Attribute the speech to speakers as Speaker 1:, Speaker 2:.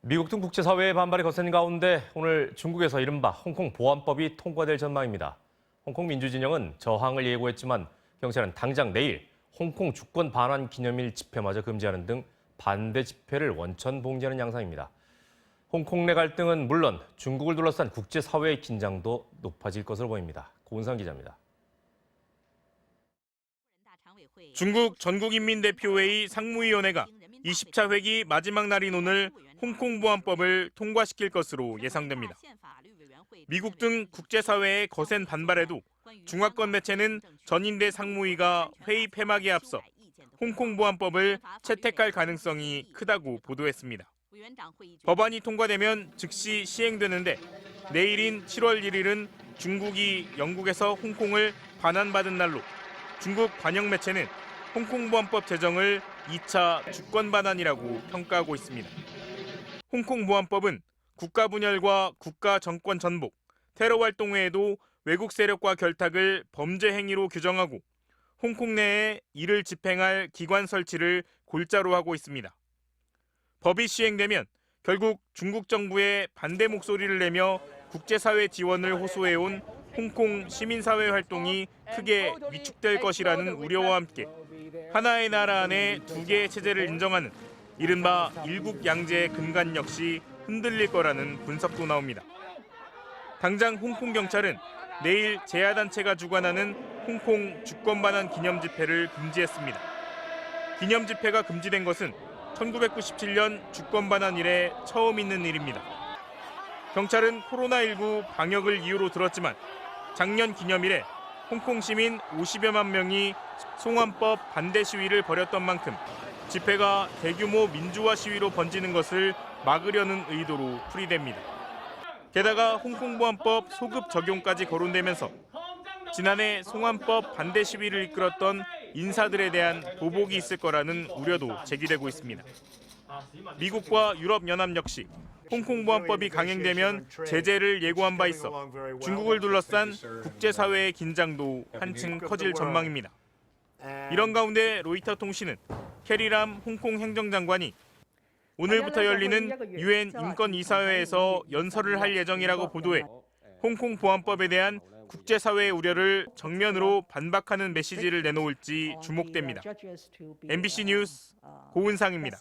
Speaker 1: 미국 등 국제사회의 반발이 거센 가운데 오늘 중국에서 이른바 홍콩 보안법이 통과될 전망입니다. 홍콩 민주진영은 저항을 예고했지만 경찰은 당장 내일 홍콩 주권 반환 기념일 집회마저 금지하는 등 반대 집회를 원천 봉지하는 양상입니다. 홍콩 내 갈등은 물론 중국을 둘러싼 국제사회의 긴장도 높아질 것으로 보입니다. 고은상 기자입니다.
Speaker 2: 중국 전국인민대표회의 상무위원회가 20차 회기 마지막 날인 오늘 홍콩 보안법을 통과시킬 것으로 예상됩니다. 미국 등 국제사회의 거센 반발에도 중화권 매체는 전인대 상무위가 회의 폐막에 앞서 홍콩 보안법을 채택할 가능성이 크다고 보도했습니다. 법안이 통과되면 즉시 시행되는데 내일인 7월 1일은 중국이 영국에서 홍콩을 반환받은 날로 중국 관영 매체는 홍콩 보안법 제정을 2차 주권 반환이라고 평가하고 있습니다. 홍콩 보안법은 국가 분열과 국가 정권 전복, 테러 활동 외에도 외국 세력과 결탁을 범죄 행위로 규정하고 홍콩 내에 이를 집행할 기관 설치를 골자로 하고 있습니다. 법이 시행되면 결국 중국 정부의 반대 목소리를 내며 국제사회 지원을 호소해온 홍콩 시민사회 활동이 크게 위축될 것이라는 우려와 함께 하나의 나라 안에 두 개의 체제를 인정하는 이른바 일국양제의 근간 역시 흔들릴 거라는 분석도 나옵니다. 당장 홍콩 경찰은 내일 제야단체가 주관하는 홍콩 주권반환 기념 집회를 금지했습니다. 기념 집회가 금지된 것은 1997년 주권반환 이래 처음 있는 일입니다. 경찰은 코로나19 방역을 이유로 들었지만 작년 기념일에 홍콩 시민 50여만 명이 송환법 반대 시위를 벌였던 만큼 집회가 대규모 민주화 시위로 번지는 것을 막으려는 의도로 풀이됩니다. 게다가 홍콩 보안법 소급 적용까지 거론되면서 지난해 송환법 반대 시위를 이끌었던 인사들에 대한 보복이 있을 거라는 우려도 제기되고 있습니다. 미국과 유럽연합 역시 홍콩 보안법이 강행되면 제재를 예고한 바 있어 중국을 둘러싼 국제사회의 긴장도 한층 커질 전망입니다. 이런 가운데 로이터 통신은 캐리람 홍콩 행정장관이 오늘부터 열리는 유엔 인권이사회에서 연설을 할 예정이라고 보도해 홍콩 보안법에 대한 국제사회의 우려를 정면으로 반박하는 메시지를 내놓을지 주목됩니다. MBC 뉴스 고은상입니다.